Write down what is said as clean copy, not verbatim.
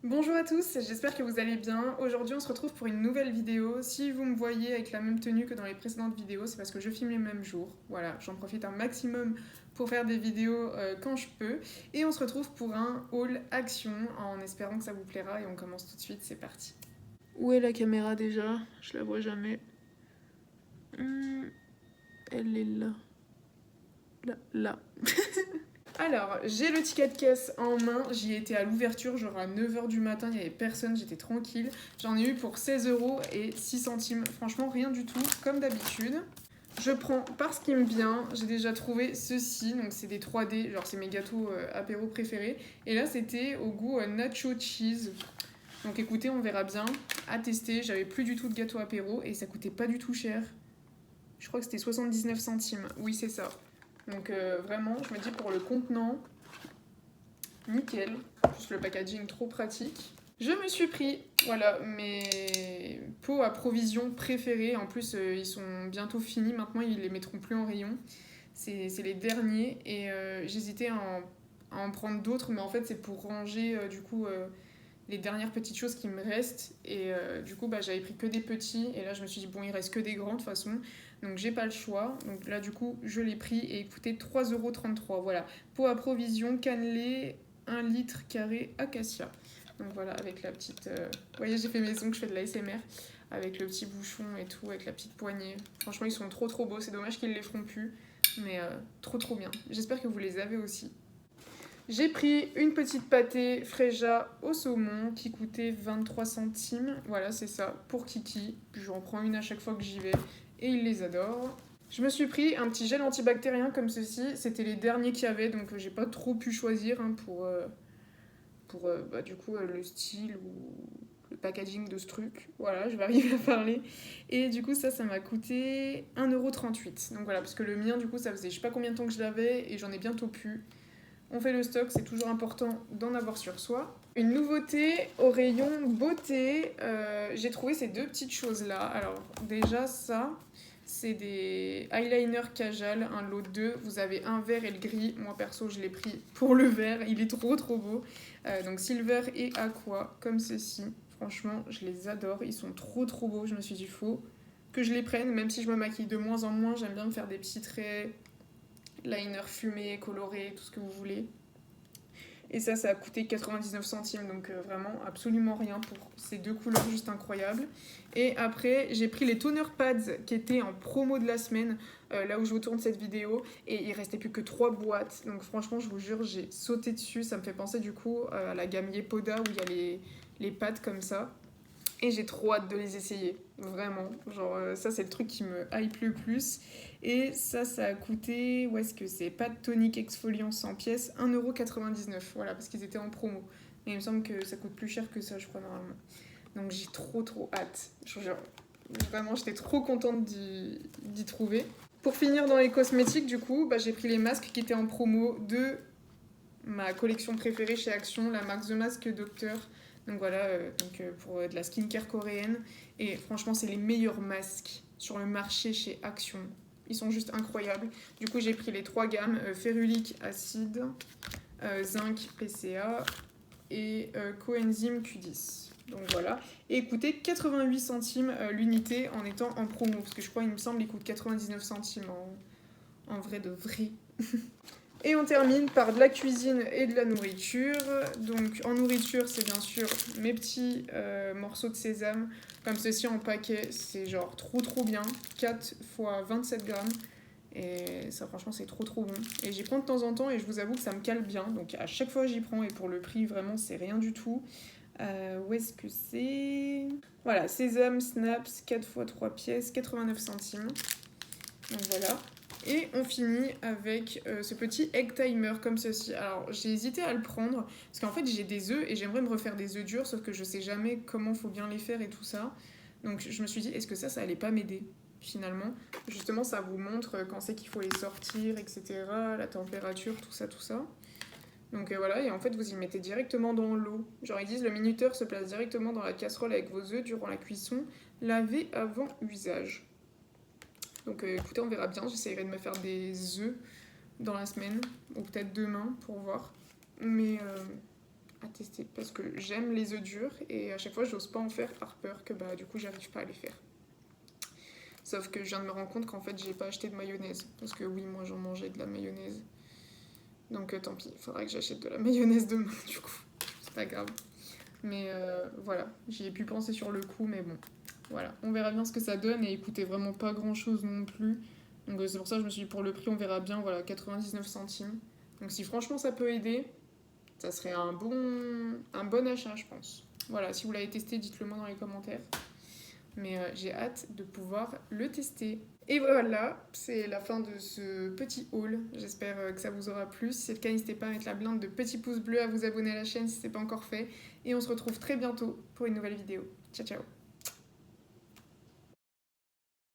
Bonjour à tous, j'espère que vous allez bien. Aujourd'hui on se retrouve pour une nouvelle vidéo. Si vous me voyez avec la même tenue que dans les précédentes vidéos, c'est parce que je filme les mêmes jours. Voilà, j'en profite un maximum pour faire des vidéos quand je peux. Et on se retrouve pour un haul action en espérant que ça vous plaira et on commence tout de suite, c'est parti. Où est la caméra déjà? Je la vois jamais. Elle est là. Là. Alors, j'ai le ticket de caisse en main, j'y étais à l'ouverture, genre à 9h du matin, il n'y avait personne, j'étais tranquille. J'en ai eu pour 16 € et 6 centimes, franchement rien du tout, comme d'habitude. Je prends parce qu'il me vient, j'ai déjà trouvé ceci, donc c'est des 3D, genre c'est mes gâteaux apéro préférés. Et là c'était au goût nacho cheese. Donc écoutez, on verra bien, à tester, j'avais plus du tout de gâteau apéro et ça coûtait pas du tout cher. Je crois que c'était 79 centimes, oui c'est ça. Donc vraiment, je me dis pour le contenant, nickel. Juste le packaging trop pratique. Je me suis pris, voilà, mes pots à provisions préférés. En plus, ils sont bientôt finis. Maintenant, ils les mettront plus en rayon. C'est les derniers. Et j'hésitais à en prendre d'autres. Mais en fait, c'est pour ranger, du coup, les dernières petites choses qui me restent. Et du coup, bah, j'avais pris que des petits. Et là, je me suis dit, bon, il reste que des grands de toute façon. Donc, j'ai pas le choix. Donc là, du coup, je l'ai pris et il coûtait 3,33 €. Voilà. Pot à provision, cannelé, 1 litre carré acacia. Donc voilà, avec la petite. Vous voyez, j'ai fait maison que je fais de l'ASMR. Avec le petit bouchon et tout, avec la petite poignée. Franchement, ils sont trop trop beaux. C'est dommage qu'ils les feront plus. Mais trop trop bien. J'espère que vous les avez aussi. J'ai pris une petite pâtée Freja au saumon qui coûtait 23 centimes. Voilà, c'est ça, pour Kiki. J'en prends une à chaque fois que j'y vais et il les adore. Je me suis pris un petit gel antibactérien comme ceci. C'était les derniers qu'il y avait, donc j'ai pas trop pu choisir pour du coup le style ou le packaging de ce truc. Voilà, je vais arriver à parler. Et du coup, ça m'a coûté 1,38 €. Donc voilà, parce que le mien, du coup, ça faisait je sais pas combien de temps que je l'avais et j'en ai bientôt plus. On fait le stock, c'est toujours important d'en avoir sur soi. Une nouveauté au rayon beauté, j'ai trouvé ces deux petites choses-là. Alors déjà ça, c'est des eyeliners Kajal, un lot de 2. Vous avez un vert et le gris. Moi perso, je l'ai pris pour le vert. Il est trop trop beau. Donc silver et aqua, comme ceci. Franchement, je les adore. Ils sont trop trop beaux. Je me suis dit, faut que je les prenne. Même si je me maquille de moins en moins, j'aime bien me faire des petits traits, liner fumé, coloré, tout ce que vous voulez. Et ça a coûté 99 centimes, donc vraiment absolument rien pour ces deux couleurs juste incroyables. Et après, j'ai pris les toner pads qui étaient en promo de la semaine, là où je vous tourne cette vidéo, et il restait plus que 3 boîtes. Donc franchement, je vous jure, j'ai sauté dessus. Ça me fait penser du coup à la gamme Yepoda où il y a les pads comme ça. Et j'ai trop hâte de les essayer, vraiment. Genre, ça, c'est le truc qui me hype le plus. Et ça a coûté, où est-ce que c'est? Pâte tonique exfoliant 100 pièces, 1,99 €. Voilà, parce qu'ils étaient en promo. Mais il me semble que ça coûte plus cher que ça, je crois, normalement. Donc j'ai trop trop hâte. Genre, vraiment, j'étais trop contente d'y trouver. Pour finir dans les cosmétiques, du coup, bah, j'ai pris les masques qui étaient en promo de ma collection préférée chez Action, la marque The Mask Doctor. Donc voilà, pour de la skincare coréenne. Et franchement, c'est les meilleurs masques sur le marché chez Action. Ils sont juste incroyables. Du coup, j'ai pris les 3 gammes, férulique acide, zinc PCA et coenzyme Q10. Donc voilà. Et écoutez, 88 centimes l'unité en étant en promo. Parce que je crois, il me semble, il coûte 99 centimes en vrai de vrai. Et on termine par de la cuisine et de la nourriture. Donc en nourriture, c'est bien sûr mes petits morceaux de sésame, comme ceci en paquet. C'est genre trop trop bien. 4 fois 27 grammes. Et ça, franchement, c'est trop trop bon. Et j'y prends de temps en temps et je vous avoue que ça me cale bien. Donc à chaque fois, j'y prends et pour le prix, vraiment, c'est rien du tout. Où est-ce que c'est? Voilà, sésame, snaps, 4 fois 3 pièces, 89 centimes. Donc voilà. Et on finit avec ce petit egg timer comme ceci. Alors j'ai hésité à le prendre parce qu'en fait j'ai des œufs et j'aimerais me refaire des œufs durs sauf que je sais jamais comment faut bien les faire et tout ça. Donc je me suis dit est-ce que ça allait pas m'aider finalement. Justement ça vous montre quand c'est qu'il faut les sortir etc. La température tout ça tout ça. Donc voilà et en fait vous y mettez directement dans l'eau. Genre ils disent le minuteur se place directement dans la casserole avec vos œufs durant la cuisson. Lavez avant usage. Donc écoutez, on verra bien. J'essaierai de me faire des œufs dans la semaine, ou peut-être demain pour voir. Mais à tester parce que j'aime les œufs durs et à chaque fois j'ose pas en faire par peur que bah du coup j'arrive pas à les faire. Sauf que je viens de me rendre compte qu'en fait j'ai pas acheté de mayonnaise parce que oui moi j'en mangeais de la mayonnaise. Donc tant pis, il faudra que j'achète de la mayonnaise demain du coup. C'est pas grave. Mais voilà, j'y ai pu penser sur le coup mais bon. Voilà, on verra bien ce que ça donne et écoutez vraiment pas grand chose non plus. Donc c'est pour ça que je me suis dit pour le prix on verra bien, voilà 99 centimes. Donc si franchement ça peut aider, ça serait un bon achat je pense. Voilà, si vous l'avez testé dites-le moi dans les commentaires. Mais j'ai hâte de pouvoir le tester. Et voilà, c'est la fin de ce petit haul. J'espère que ça vous aura plu. Si c'est le cas, n'hésitez pas à mettre la blinde de petits pouces bleus, à vous abonner à la chaîne si ce n'est pas encore fait. Et on se retrouve très bientôt pour une nouvelle vidéo. Ciao ciao.